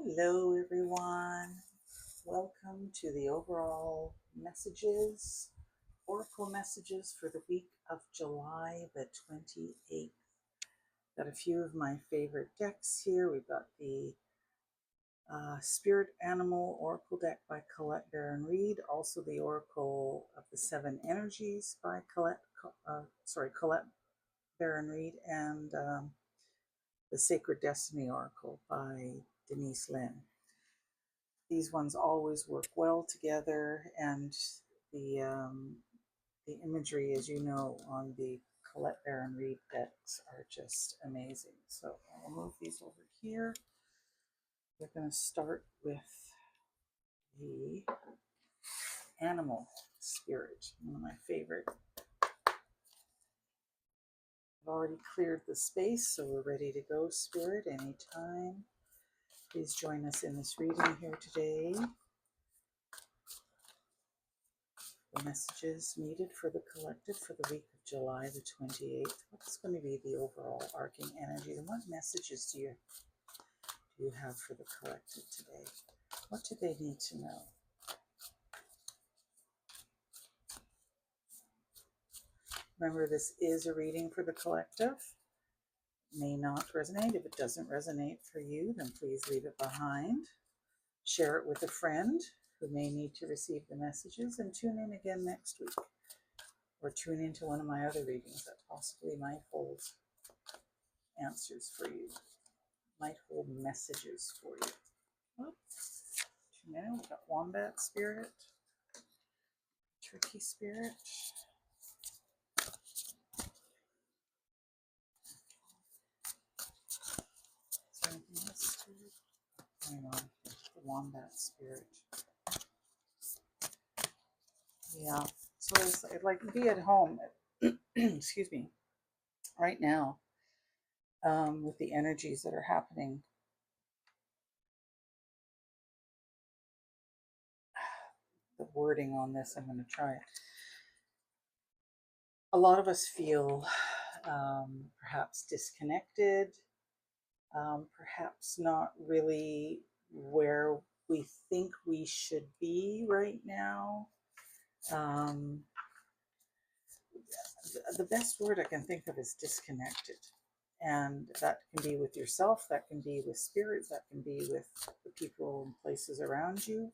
Hello, everyone. Welcome to the overall messages, Oracle messages for the week of July the 28th. Got a few of my favorite decks here. We've got the Spirit Animal Oracle deck by Colette Baron Reed, also the Oracle of the Seven Energies by Colette Baron Reed, and the Sacred Destiny Oracle by Denise Lynn. These ones always work well together, and the imagery, as you know, on the Colette Baron Reed decks are just amazing. So I'll move these over here. We're going to start with the Animal Spirit, one of my favorite. I've already cleared the space, so we're ready to go, Spirit, anytime. Please join us in this reading here today. The messages needed for the collective for the week of July the 28th. What's going to be the overall arcing energy? And what messages do you have for the collective today? What do they need to know? Remember, this is a reading for the collective. May not resonate. If it doesn't resonate for you, then please leave it behind. Share it with a friend who may need to receive the messages, and tune in again next week. Or tune into one of my other readings that possibly might hold answers for you, might hold messages for you. Tune in. We've got Wombat Spirit, Turkey Spirit. Is there anything else, Spirit? Hang on. The Wombat Spirit. Yeah. So it's like be at home. Excuse me. Right now, with the energies that are happening. The wording on this, I'm going to try it. A lot of us feel perhaps disconnected, perhaps not really where we think we should be right now. The best word I can think of is disconnected. And that can be with yourself, that can be with spirit, that can be with the people and places around you,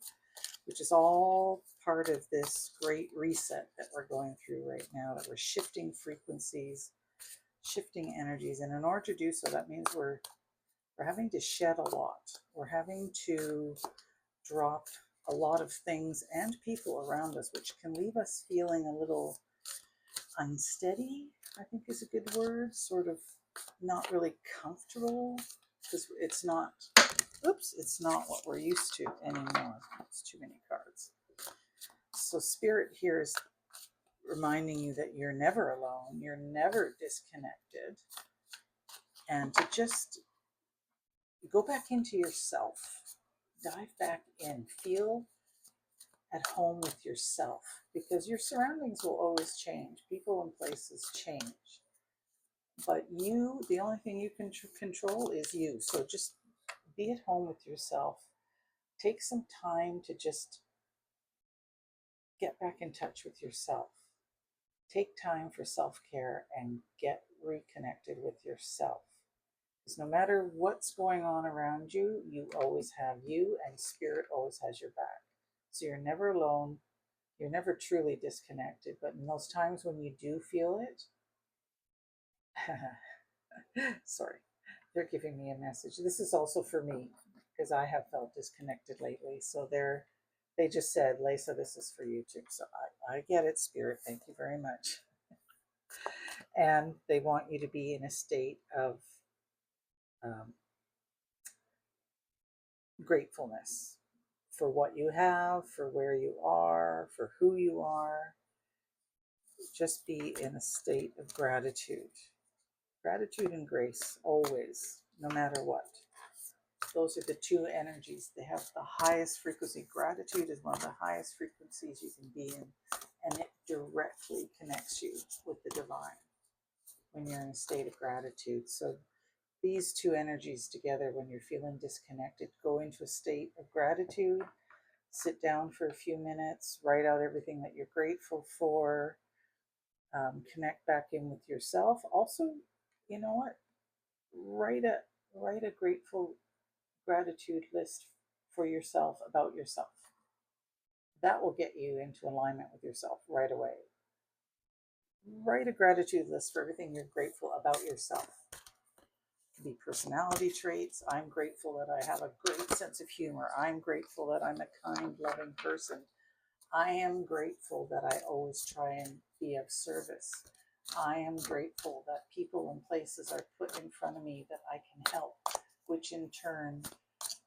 which is all part of this great reset that we're going through right now, that we're shifting frequencies, shifting energies. And in order to do so, that means we're having to shed a lot. We're having to drop a lot of things and people around us, which can leave us feeling a little unsteady, I think is a good word, sort of not really comfortable, because it's not what we're used to anymore. It's too many cards. So Spirit here is reminding you that you're never alone, you're never disconnected, and to just go back into yourself, dive back in, feel at home with yourself, because your surroundings will always change. People and places change. But you, the only thing you can control is you. So just be at home with yourself. Take some time to just get back in touch with yourself. Take time for self-care and get reconnected with yourself. Because no matter what's going on around you, you always have you, and Spirit always has your back. So you're never alone. You're never truly disconnected. But in those times when you do feel it, sorry, they're giving me a message. This is also for me, because I have felt disconnected lately. So they just said, Lisa, this is for you too. So I get it, Spirit. Thank you very much. And they want you to be in a state of gratefulness for what you have, for where you are, for who you are. Just be in a state of gratitude. Gratitude and grace, always, no matter what. Those are the two energies. They have the highest frequency. Gratitude is one of the highest frequencies you can be in, and it directly connects you with the divine when you're in a state of gratitude. So these two energies together, when you're feeling disconnected, go into a state of gratitude, sit down for a few minutes, write out everything that you're grateful for, connect back in with yourself. Also, you know what? Write a grateful gratitude list for yourself about yourself. That will get you into alignment with yourself right away. Write a gratitude list for everything you're grateful about yourself. Be personality traits. I'm grateful that I have a great sense of humor. I'm grateful that I'm a kind, loving person. I am grateful that I always try and be of service. I am grateful that people and places are put in front of me that I can help, which in turn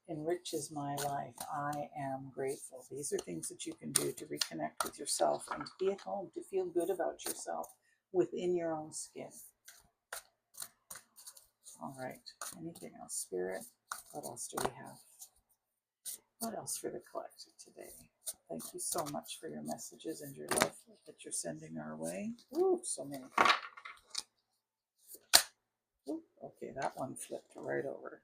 enriches my life. I am grateful. These are things that you can do to reconnect with yourself and to be at home, to feel good about yourself within your own skin. All right. Anything else, Spirit? What else do we have? What else for the collective today? Thank you so much for your messages and your love that you're sending our way. Ooh, so many. Ooh, okay, that one flipped right over.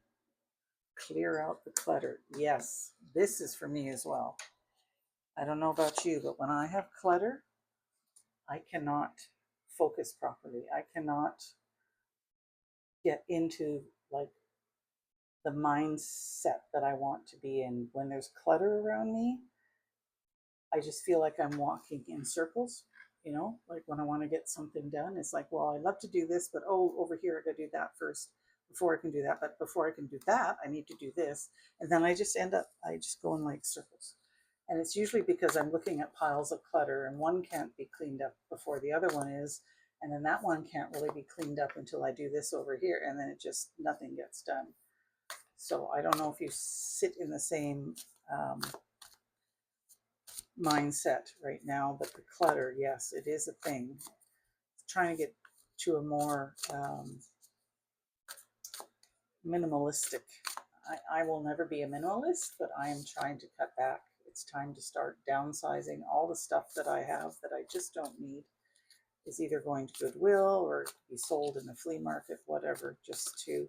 Clear out the clutter. Yes, this is for me as well. I don't know about you, but when I have clutter, I cannot focus properly. I cannot get into like the mindset that I want to be in. When there's clutter around me, I just feel like I'm walking in circles, you know, like when I want to get something done, it's like, well, I love to do this, but oh, over here, I got to do that first before I can do that. But before I can do that, I need to do this. And then I just go in like circles. And it's usually because I'm looking at piles of clutter and one can't be cleaned up before the other one is. And then that one can't really be cleaned up until I do this over here. And then it just, nothing gets done. So I don't know if you sit in the same mindset right now, but the clutter, yes, it is a thing. Trying to get to a more minimalistic. I will never be a minimalist, but I am trying to cut back. It's time to start downsizing. All the stuff that I have that I just don't need is either going to Goodwill or be sold in a flea market, whatever, just to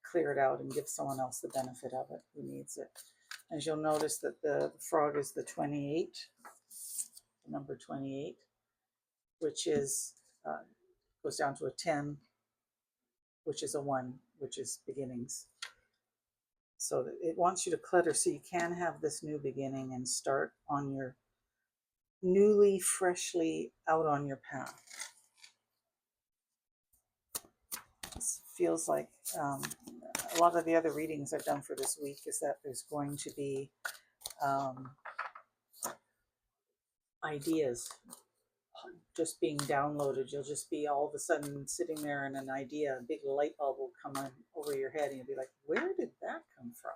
clear it out and give someone else the benefit of it who needs it. As you'll notice that the frog is the 28, the number 28, which is goes down to a 10, which is a 1, which is beginnings. So it wants you to clutter so you can have this new beginning and start on your newly, freshly out on your path. This feels like a lot of the other readings I've done for this week is that there's going to be ideas just being downloaded. You'll just be all of a sudden sitting there and an idea, a big light bulb will come on over your head and you'll be like, where did that come from?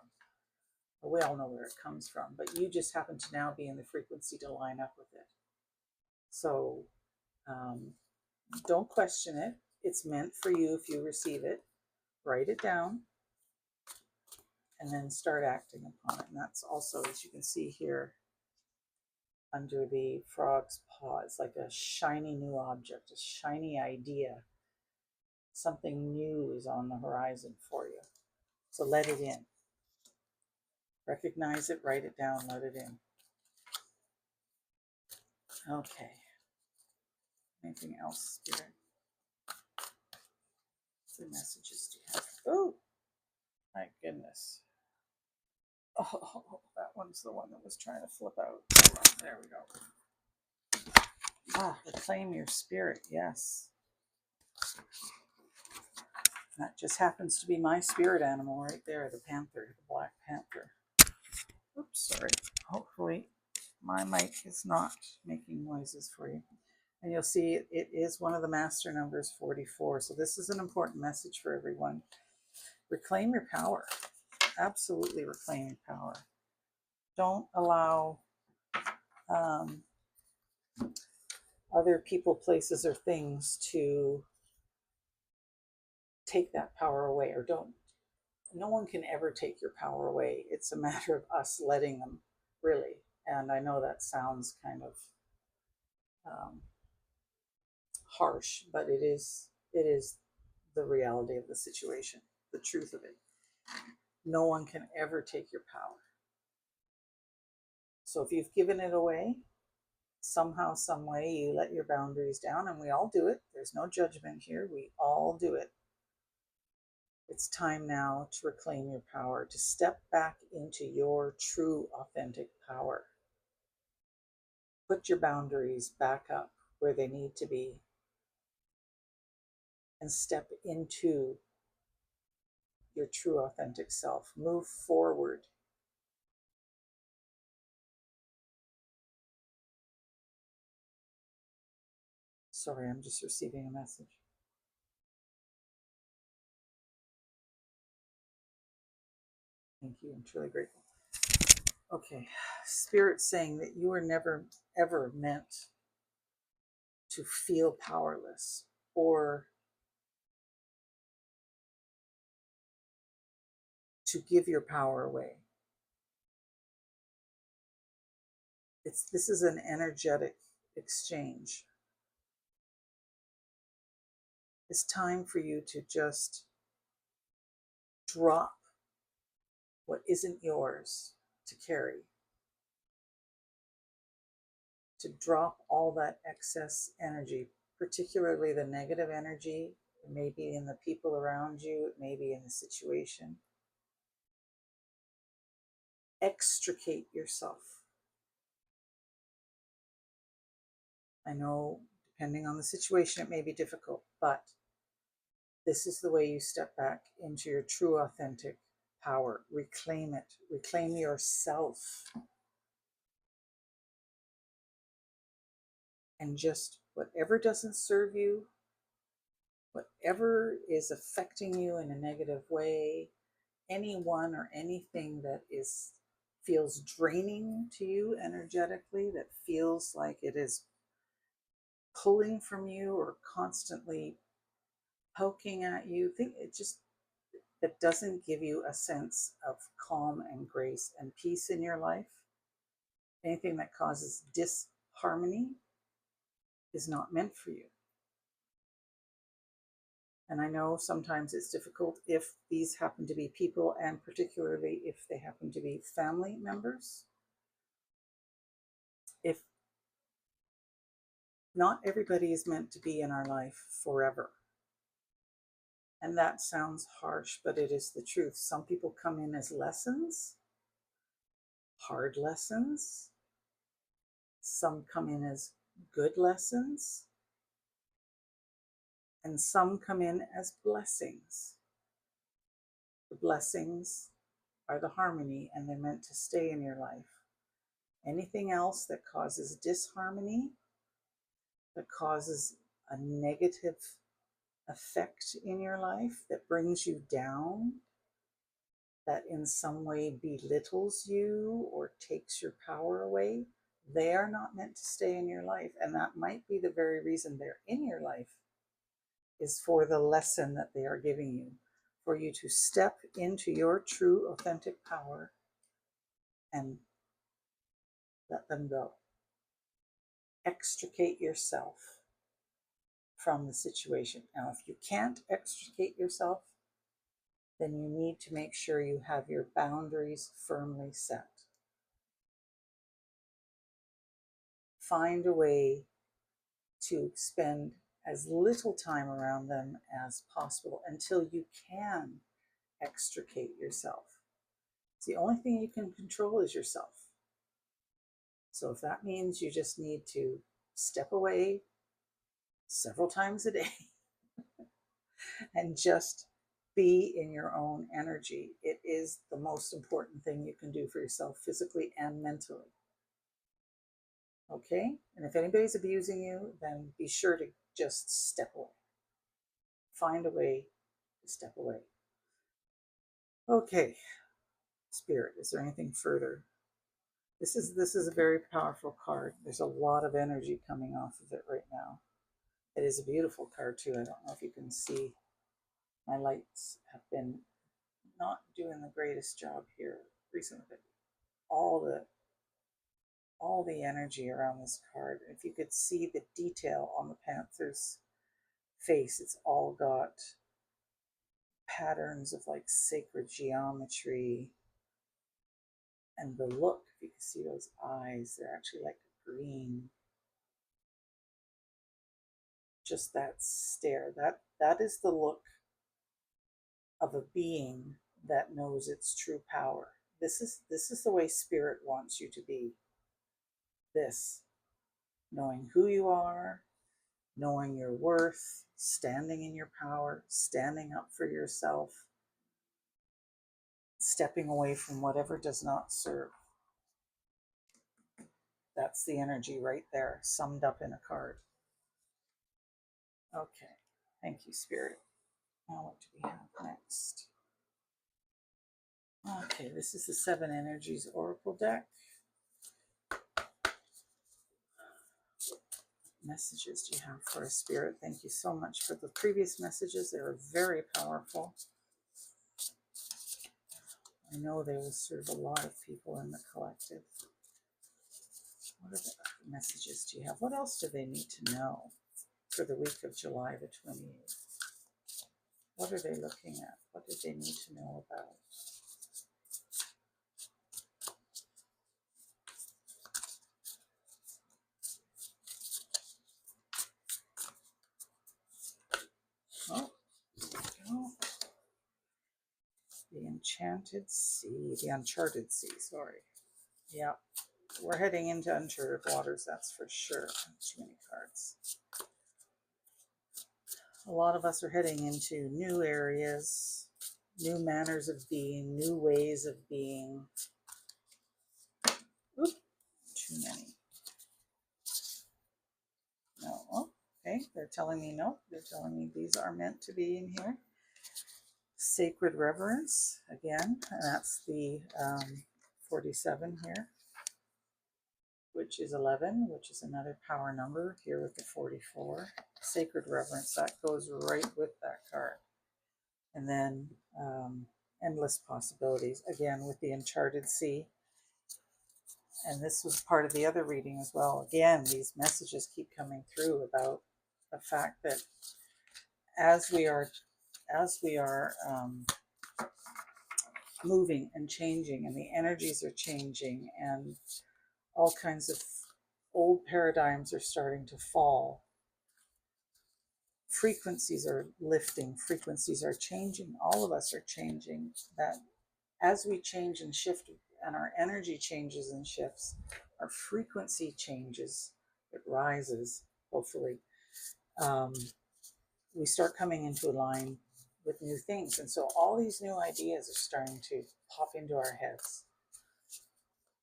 Well, we all know where it comes from, but you just happen to now be in the frequency to line up with it. So don't question it. It's meant for you if you receive it. Write it down and then start acting upon it. And that's also, as you can see here, under the frog's paw, it's like a shiny new object, a shiny idea. Something new is on the horizon for you. So let it in. Recognize it, write it down, let it in. Okay. Anything else, Spirit? What messages do you have? Oh, my goodness. Oh, that one's the one that was trying to flip out. There we go. Ah, reclaim your spirit, yes. That just happens to be my spirit animal right there, the panther, the black panther. Oops, sorry. Hopefully my mic is not making noises for you. And you'll see it is one of the master numbers, 44. So this is an important message for everyone. Reclaim your power. Absolutely reclaim your power. Don't allow other people, places, or things to take that power away, or don't. No one can ever take your power away. It's a matter of us letting them, really. And I know that sounds kind of harsh, but it is the reality of the situation. the truth of it. No one can ever take your power. So if you've given it away, somehow, some way, you let your boundaries down, and we all do it. There's no judgment here. We all do it. It's time now to reclaim your power, to step back into your true, authentic power. Put your boundaries back up where they need to be and step into your true, authentic self. Move forward. Sorry, I'm just receiving a message. Thank you. I'm truly grateful. Okay. Spirit saying that you were never, ever meant to feel powerless or to give your power away. This is an energetic exchange. It's time for you to just drop what isn't yours to carry, to drop all that excess energy, particularly the negative energy. It may be in the people around you, it may be in the situation. Extricate yourself. I know, depending on the situation, it may be difficult, but this is the way you step back into your true, authentic power. Reclaim it. Reclaim yourself. And just whatever doesn't serve you, whatever is affecting you in a negative way, anyone or anything that feels draining to you energetically, that feels like it is pulling from you or constantly poking at you, think it just that doesn't give you a sense of calm and grace and peace in your life. Anything that causes disharmony is not meant for you. And I know sometimes it's difficult if these happen to be people, and particularly if they happen to be family members. If not everybody is meant to be in our life forever. And that sounds harsh, but it is the truth. Some people come in as lessons, hard lessons. Some come in as good lessons. And some come in as blessings. The blessings are the harmony, and they're meant to stay in your life. Anything else that causes disharmony, that causes a negative effect in your life, that brings you down, that in some way belittles you or takes your power away, they are not meant to stay in your life. And that might be the very reason they're in your life, is for the lesson that they are giving you, for you to step into your true, authentic power and let them go. Extricate yourself from the situation. Now, if you can't extricate yourself, then you need to make sure you have your boundaries firmly set. Find a way to spend as little time around them as possible until you can extricate yourself. It's the only thing you can control is yourself. So if that means you just need to step away several times a day and just be in your own energy, it is the most important thing you can do for yourself, physically and mentally. Okay? And if anybody's abusing you, then be sure to just step away. Find a way to step away. Okay, Spirit, is there anything further? This is a very powerful card. There's a lot of energy coming off of it right now. It is a beautiful card too. I don't know if you can see. My lights have been not doing the greatest job here recently, but all the energy around this card. If you could see the detail on the Panther's face, it's all got patterns of like sacred geometry. And the look, if you can see those eyes, they're actually like green. Just that stare, that is the look of a being that knows its true power. This is the way spirit wants you to be. This, knowing who you are, knowing your worth, standing in your power, standing up for yourself, stepping away from whatever does not serve. That's the energy right there, summed up in a card. Okay, thank you, Spirit. Now what do we have next? Okay, this is the Seven Energies Oracle deck. Messages do you have for a Spirit? Thank you so much for the previous messages. They were very powerful. I know they will serve a lot of people in the collective. What are the messages do you have? What else do they need to know for the week of July the 28th? What are they looking at? What do they need to know about? Oh, there we go. The Enchanted Sea, the Uncharted Sea, sorry. Yeah, we're heading into uncharted waters, that's for sure. Too many cards. A lot of us are heading into new areas, new manners of being, new ways of being. Oop, too many. No, oh, okay, they're telling me no. They're telling me these are meant to be in here. Sacred Reverence, again, and that's the 47 here, which is 11, which is another power number here with the 44. Sacred Reverence, that goes right with that card. And then Endless Possibilities, again with the Uncharted Sea. And this was part of the other reading as well. Again, these messages keep coming through about the fact that as we are moving and changing, and the energies are changing, and all kinds of old paradigms are starting to fall, frequencies are lifting, frequencies are changing, all of us are changing, that as we change and shift and our energy changes and shifts, our frequency changes, it rises, hopefully. We start coming into line with new things. And so all these new ideas are starting to pop into our heads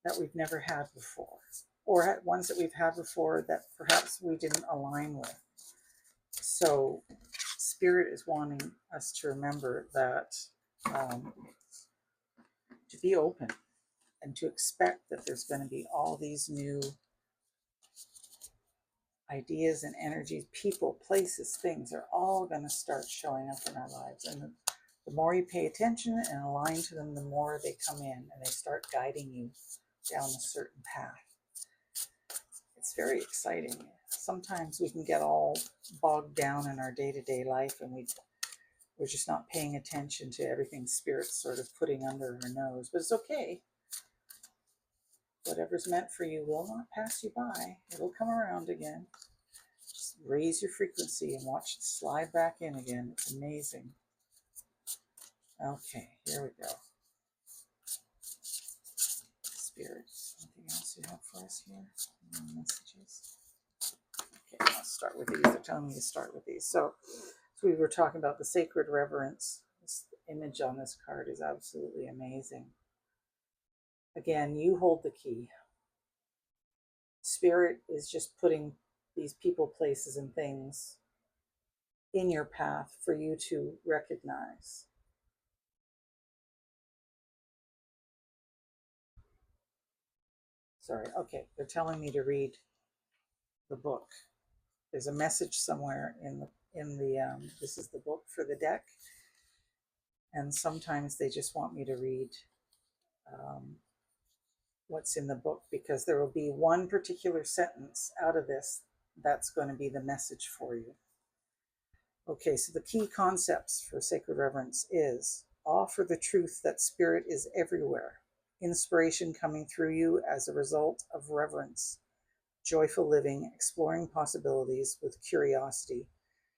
that we've never had before, or ones that we've had before that perhaps we didn't align with. So Spirit is wanting us to remember that, to be open and to expect that there's going to be all these new ideas and energies, people, places, things are all going to start showing up in our lives. And the more you pay attention and align to them, the more they come in and they start guiding you down a certain path. It's very exciting. Sometimes we can get all bogged down in our day-to-day life, and we're just not paying attention to everything Spirit's sort of putting under our nose. But it's okay. Whatever's meant for you will not pass you by. It'll come around again. Just raise your frequency and watch it slide back in again. It's amazing. Okay, here we go. Spirit, anything else you have for us here? Any messages? Okay, I'll start with these. They're telling me to start with these. So we were talking about the Sacred Reverence. This image on this card is absolutely amazing. Again, you hold the key. Spirit is just putting these people, places, and things in your path for you to recognize. Sorry, okay, they're telling me to read the book. There's a message somewhere in the this is the book for the deck, and sometimes they just want me to read what's in the book, because there will be one particular sentence out of this that's going to be the message for you. Okay, so the key concepts for sacred reverence is awe for the truth that spirit is everywhere, inspiration coming through you as a result of reverence, joyful living, exploring possibilities with curiosity,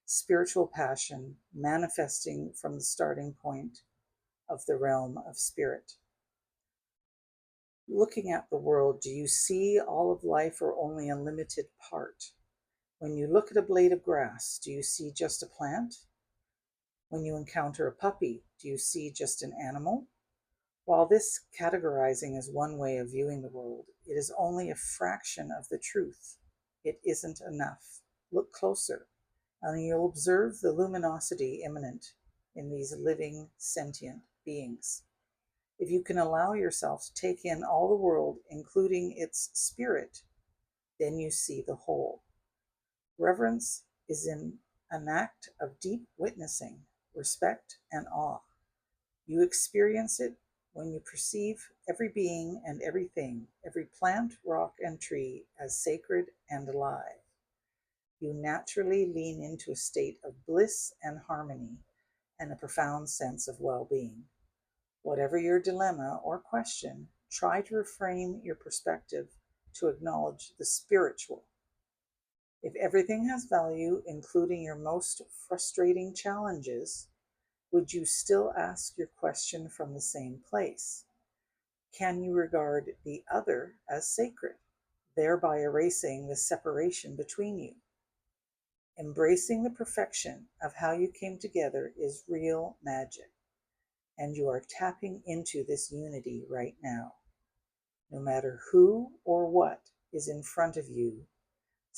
spiritual passion manifesting from the starting point of the realm of spirit. Looking at the world, do you see all of life or only a limited part? When you look at a blade of grass, do you see just a plant? When you encounter a puppy, do you see just an animal? While this categorizing is one way of viewing the world, it is only a fraction of the truth. It isn't enough. Look closer, and you'll observe the luminosity immanent in these living, sentient beings. If you can allow yourself to take in all the world, including its spirit, then you see the whole. Reverence is in an act of deep witnessing, respect, and awe. You experience it when you perceive every being and everything, every plant, rock, and tree as sacred and alive. You naturally lean into a state of bliss and harmony and a profound sense of well-being. Whatever your dilemma or question, try to reframe your perspective to acknowledge the spiritual. If everything has value, including your most frustrating challenges, would you still ask your question from the same place? Can you regard the other as sacred, thereby erasing the separation between you? Embracing the perfection of how you came together is real magic, and you are tapping into this unity right now. No matter who or what is in front of you,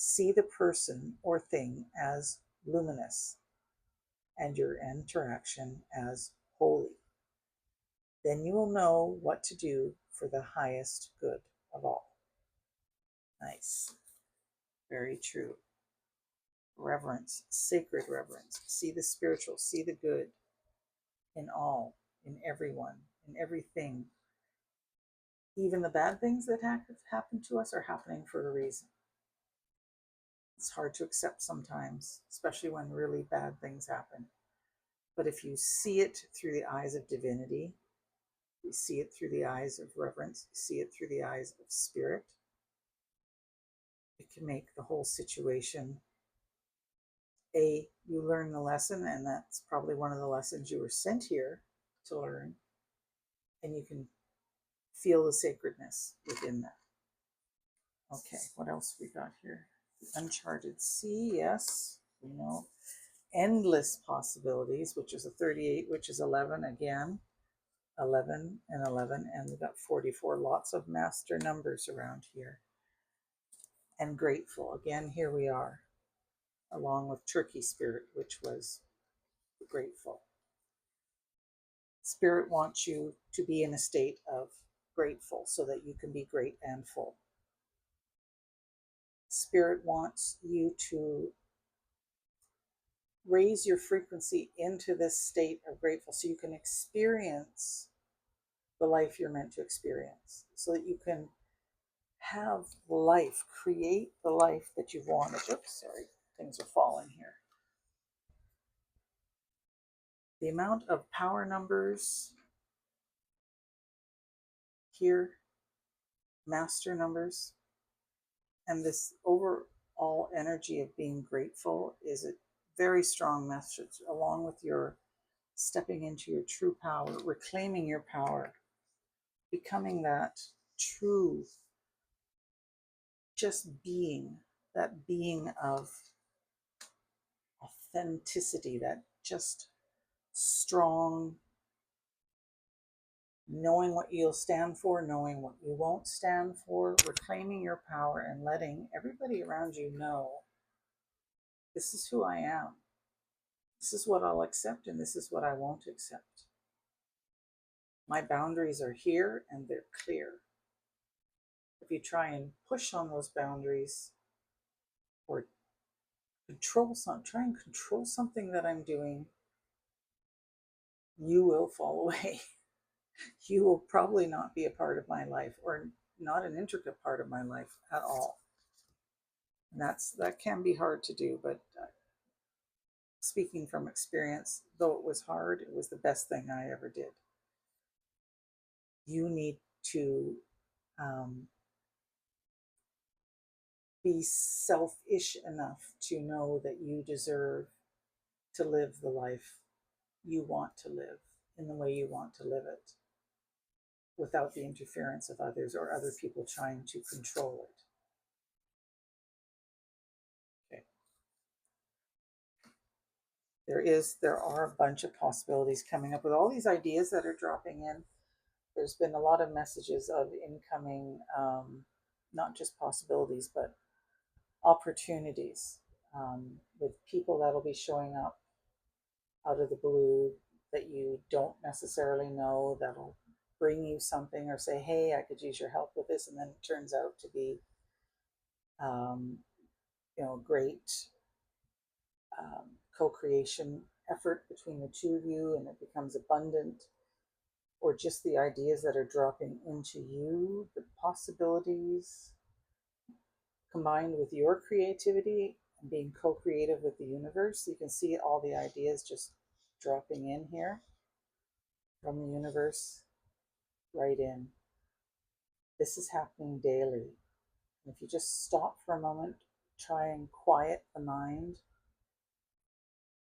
see the person or thing as luminous and your interaction as holy. Then you will know what to do for the highest good of all. Nice. Very true. Reverence, sacred reverence. See the spiritual, see the good in all, in everyone, in everything. Even the bad things that happen to us are happening for a reason. It's hard to accept sometimes, especially when really bad things happen. But if you see it through the eyes of divinity, you see it through the eyes of reverence, you see it through the eyes of spirit, it can make the whole situation, you learn the lesson, and that's probably one of the lessons you were sent here to learn, and you can feel the sacredness within that. Okay, what else we got here? The uncharted sea, yes, we know. Endless possibilities, which is a 38, which is 11 again. 11 and 11, and we got 44. Lots of master numbers around here. And grateful, again, here we are, along with Turkey Spirit, which was grateful. Spirit wants you to be in a state of grateful so that you can be great and full. Spirit wants you to raise your frequency into this state of grateful so you can experience the life you're meant to experience, so that you can have life, create the life that you've wanted. Oops, sorry, things are falling here. The amount of power numbers here, master numbers, and this overall energy of being grateful is a very strong message, along with your stepping into your true power, reclaiming your power, becoming that true, just being, that being of authenticity, that just strong, knowing what you'll stand for, knowing what you won't stand for, reclaiming your power and letting everybody around you know, this is who I am. This is what I'll accept, and this is what I won't accept. My boundaries are here and they're clear. If you try and push on those boundaries or try and control something that I'm doing, you will fall away. You will probably not be a part of my life, or not an intricate part of my life at all. And that can be hard to do, but speaking from experience, though it was hard, it was the best thing I ever did. You need to um, be selfish enough to know that you deserve to live the life you want to live in the way you want to live it without the interference of others or other people trying to control it. Okay. There are a bunch of possibilities coming up with all these ideas that are dropping in. There's been a lot of messages of incoming, not just possibilities, but opportunities, with people that'll be showing up out of the blue that you don't necessarily know, that'll bring you something or say, hey, I could use your help with this. And then it turns out to be, um, great co-creation effort between the two of you, and it becomes abundant. Or just the ideas that are dropping into you, the possibilities combined with your creativity and being co-creative with the universe. You can see all the ideas just dropping in here from the universe right in. This is happening daily. And if you just stop for a moment, try and quiet the mind,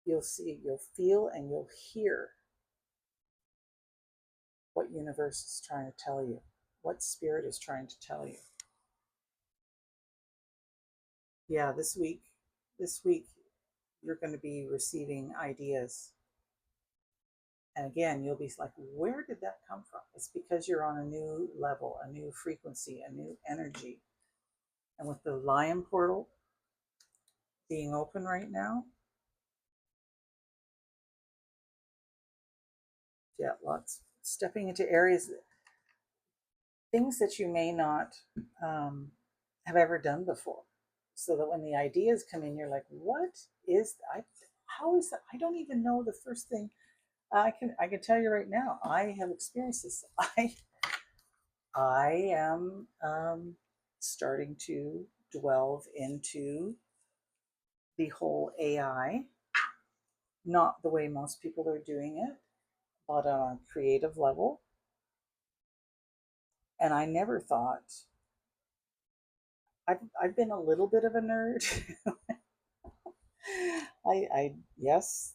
you'll see, you'll feel, and you'll hear what universe is trying to tell you, what spirit is trying to tell you. Yeah, this week you're going to be receiving ideas. And again, you'll be like, where did that come from? It's because you're on a new level, a new frequency, a new energy. And with the lion portal being open right now, yeah, lots stepping into areas, things that you may not have ever done before. So that when the ideas come in, you're like, what is I? How is that? I don't even know the first thing. I can tell you right now. I have experienced this. I am starting to delve into the whole AI, not the way most people are doing it, but on a creative level. And I never thought, I've been a little bit of a nerd. Yes,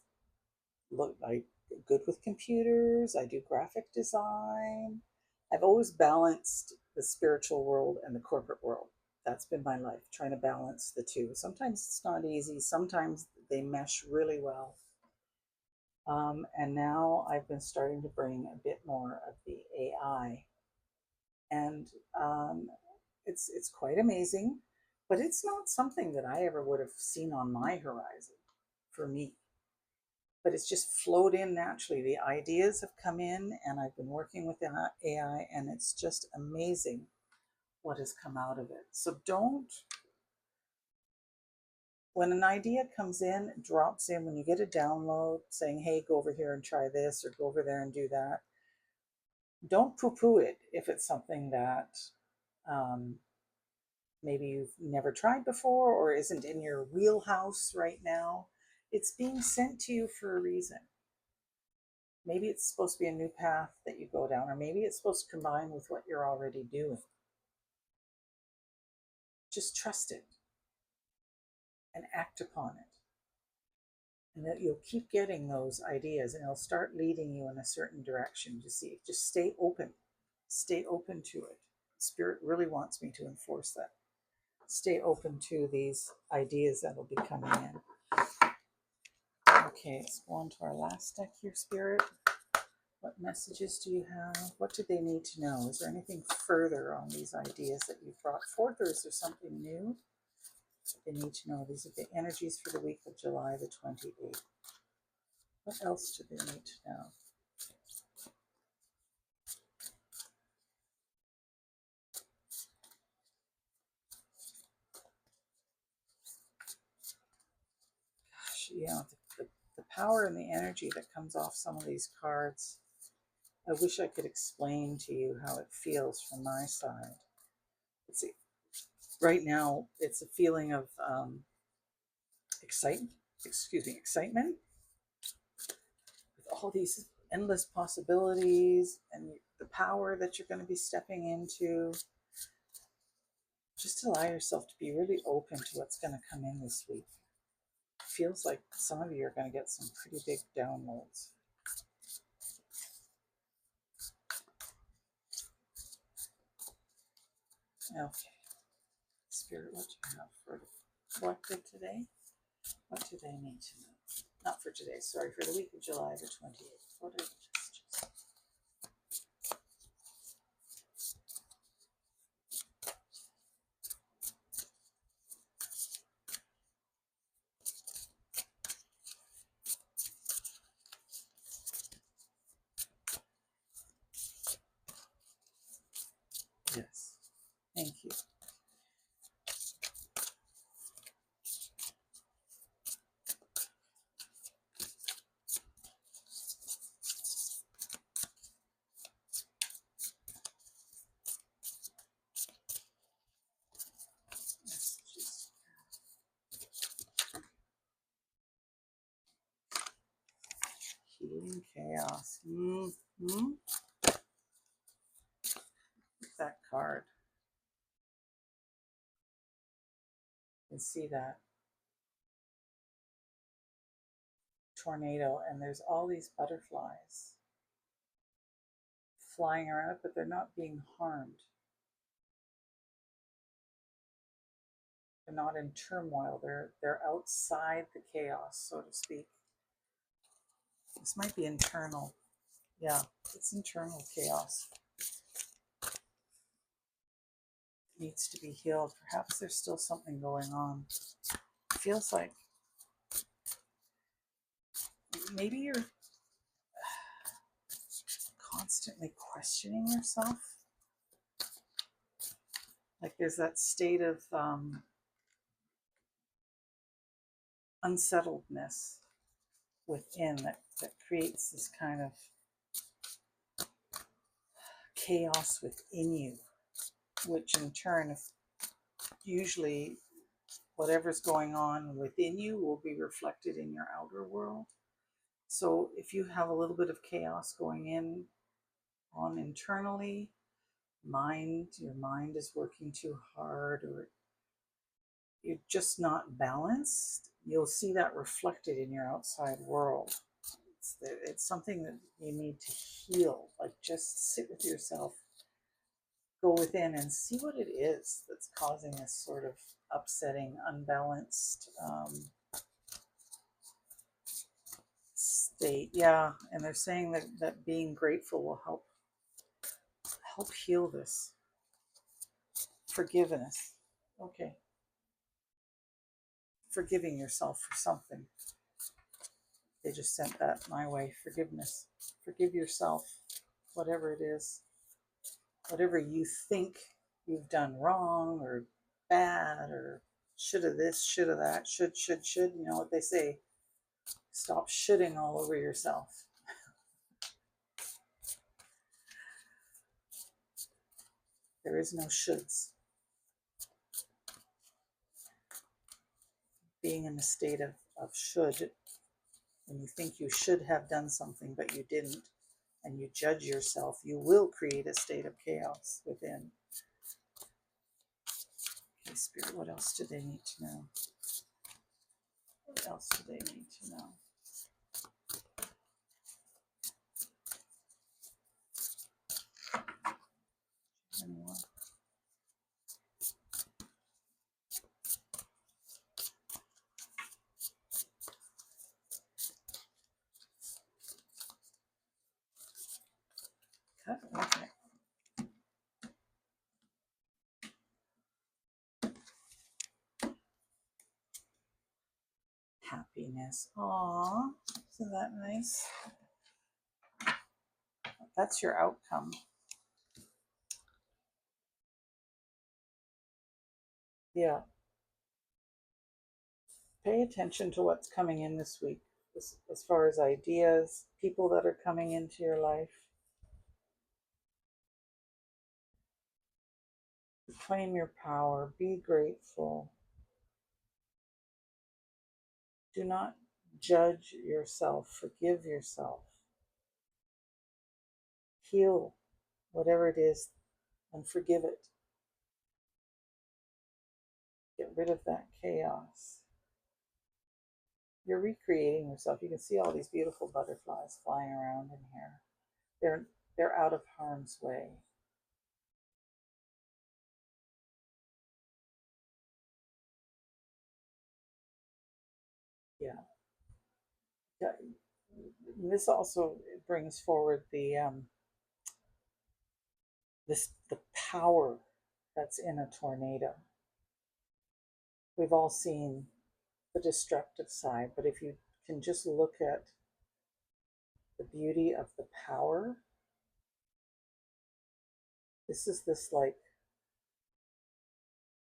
look, I good with computers. I do graphic design. I've always balanced the spiritual world and the corporate world. That's been my life, trying to balance the two. Sometimes it's not easy. Sometimes they mesh really well. And now I've been starting to bring a bit more of the AI, and it's quite amazing. But it's not something that I ever would have seen on my horizon for me. But it's just flowed in naturally. The ideas have come in, and I've been working with the AI, and it's just amazing what has come out of it. So when an idea comes in, drops in, when you get a download saying, hey, go over here and try this, or go over there and do that, don't poo-poo it if it's something that um, maybe you've never tried before or isn't in your wheelhouse right now. It's being sent to you for a reason. Maybe it's supposed to be a new path that you go down, or maybe it's supposed to combine with what you're already doing. Just trust it and act upon it. And that you'll keep getting those ideas, and it'll start leading you in a certain direction. Just stay open. Stay open to it. Spirit really wants me to enforce that. Stay open to these ideas that will be coming in. Okay, let's go on to our last deck here, Spirit. What messages do you have? What do they need to know? Is there anything further on these ideas that you've brought forth, or is there something new they need to know? These are the energies for the week of July the 28th. What else do they need to know? Gosh, the power and the energy that comes off some of these cards. I wish I could explain to you how it feels from my side. Right now, it's a feeling of excitement, excitement with all these endless possibilities and the power that you're going to be stepping into. Just allow yourself to be really open to what's going to come in this week. It feels like some of you are going to get some pretty big downloads. Okay. Spirit, what do you have for the collective today? What do they need to know? Not for today, sorry, for the week of July the 28th. What are the messages? Yes. Thank you. Messages. Healing chaos. Mm-hmm. That card. You can see that tornado, and there's all these butterflies flying around, but they're not being harmed. They're not in turmoil. They're outside the chaos, so to speak. This might be internal. Yeah, it's internal chaos. It needs to be healed. Perhaps there's still something going on. It feels like maybe you're constantly questioning yourself. Like there's that state of unsettledness within that creates this kind of chaos within you, which in turn, if usually whatever's going on within you will be reflected in your outer world. So if you have a little bit of chaos going on internally, your mind is working too hard, or you're just not balanced, you'll see that reflected in your outside world. It's something that you need to heal. Like just sit with yourself, go within and see what it is that's causing this sort of upsetting, unbalanced state. Yeah, and they're saying that being grateful will help heal this. Forgiveness. Okay. Forgiving yourself for something. They just sent that my way. Forgiveness. Forgive yourself, whatever it is. Whatever you think you've done wrong or bad or shoulda this, shoulda that, should. You know what they say? Stop shoulding all over yourself. There is no shoulds. Being in a state of should, when you think you should have done something but you didn't, and you judge yourself, you will create a state of chaos within. Okay, Spirit, what else do they need to know? What else do they need to know? Anyone? Okay. Happiness. Aww, isn't that nice? That's your outcome. Yeah. Pay attention to what's coming in this week as far as ideas, people that are coming into your life. Claim your power. Be grateful. Do not judge yourself. Forgive yourself. Heal whatever it is and forgive it. Get rid of that chaos. You're recreating yourself. You can see all these beautiful butterflies flying around in here. They're out of harm's way. Yeah. Yeah. This also brings forward the power that's in a tornado. We've all seen the destructive side, but if you can just look at the beauty of the power, this is this, like,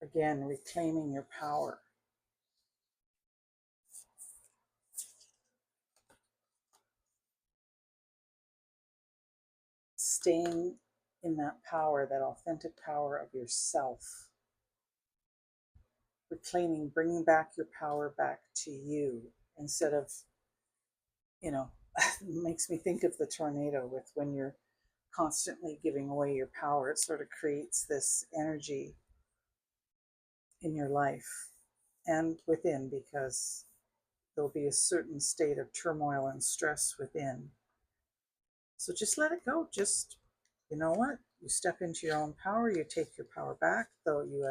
again, reclaiming your power. Staying in that power, that authentic power of yourself. Reclaiming, bringing back your power back to you instead of, it makes me think of the tornado with when you're constantly giving away your power. It sort of creates this energy in your life and within, because there'll be a certain state of turmoil and stress within. So just let it go. Just, you know what? You step into your own power, you take your power back, though you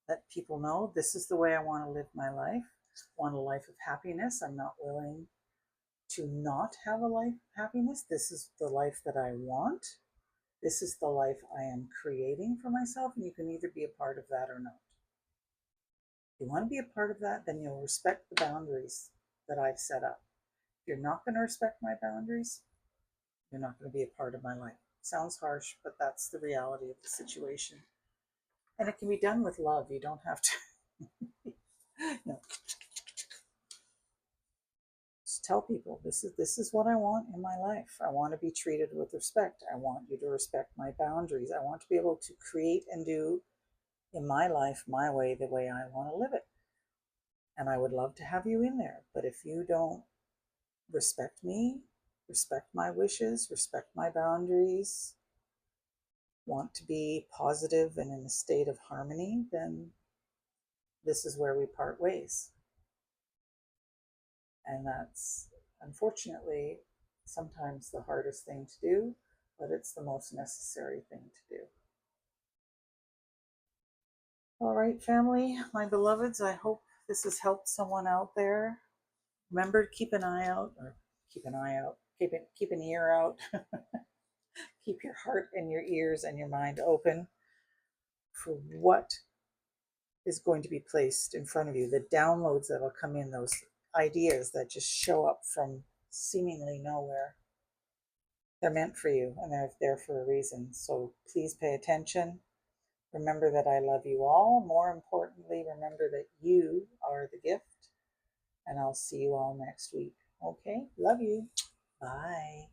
let people know this is the way I want to live my life. I want a life of happiness. I'm not willing to not have a life of happiness. This is the life that I want. This is the life I am creating for myself, and you can either be a part of that or not. If you want to be a part of that, then you'll respect the boundaries that I've set up. If you're not going to respect my boundaries, you're not going to be a part of my life. Sounds harsh, but that's the reality of the situation. And it can be done with love. You don't have to no. Just tell people this is what I want in my life. I want to be treated with respect. I want you to respect my boundaries. I want to be able to create and do in my life my way, the way I want to live it. And I would love to have you in there. But if you don't respect me, respect my wishes, respect my boundaries, want to be positive and in a state of harmony, then this is where we part ways. And that's unfortunately sometimes the hardest thing to do, but it's the most necessary thing to do. All right, family, my beloveds, I hope this has helped someone out there. Remember to keep an eye out, or keep an eye out, keep an ear out. Keep your heart and your ears and your mind open for what is going to be placed in front of you, the downloads that will come in, those ideas that just show up from seemingly nowhere. They're meant for you, and they're there for a reason. So please pay attention. Remember that I love you all. More importantly, remember that you are the gift. And I'll see you all next week. Okay? Love you. Bye.